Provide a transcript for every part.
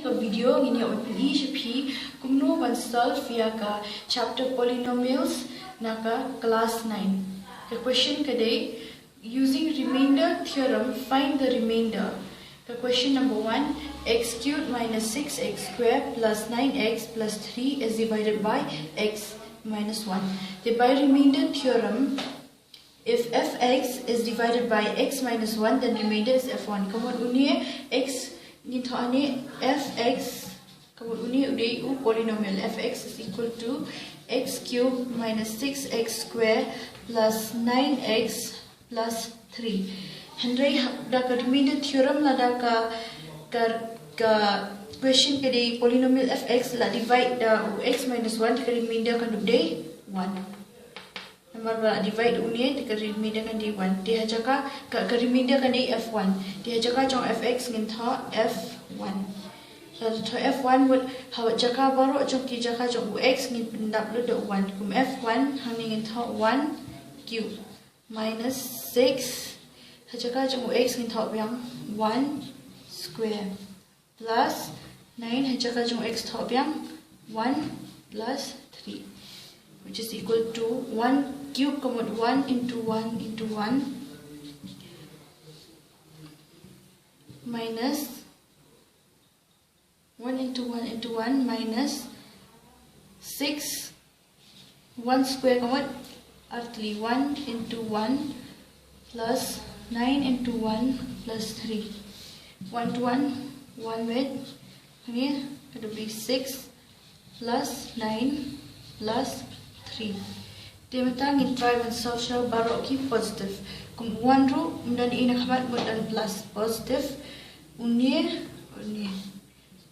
Ka video ngini OPE shapi kumno ban solve via ka chapter polynomials naka class 9. The question today, using remainder theorem, find the remainder. The question number 1, x cubed minus 6x squared plus 9x plus 3 is divided by x minus 1. The by remainder theorem, if fx is divided by x minus 1, then remainder is f1. Kemudian unia x nito ani fx, kemudian unia polynomial fx is equal to x cubed minus 6x squared plus 9x plus 3. Hendai dah ke remainder theorem lah dah ke question ke di polynomial fx lah divide dah x minus 1 ke remainder kan day 1. Nombor bala divide unia ke remainder kan day 1. Dia jaka ke remainder kan day f1. Dia jaka jong fx ngin tha f1. Lalu tha f1 buat hawat jaka baru jong ti jaka jong x ngin pendap lu do 1. Kum f1 hang ngin tha 1 cube minus 6 Hajaka jong x ngin tha yang 1 square plus 9 hajaka jong x tha yang 1 plus 3, which is equal to 1 cube kemudian 1 into 1 into 1 minus 1 into 1 into 1 minus 6 1 square kemudian artinya 1 into 1 plus 9 into 1 plus 3. 1 to 1 with ini it will be 6 plus 9 plus 3. Dia minta ngin try and social baru ki positive. Kum 1 ru dan ini khamat dan plus positive. Unia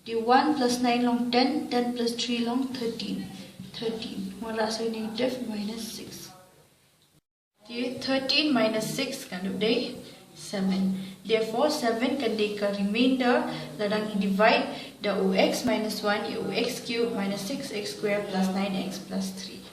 di 1 plus 9 long 10, 10 plus 3 long 13. 13. Merasa negative minus 6. Di 13 minus 6 kan day 7. Therefore 7 kan day ke remainder ladang divide the ux minus 1 ux cube minus 6x squared plus 9x plus 3.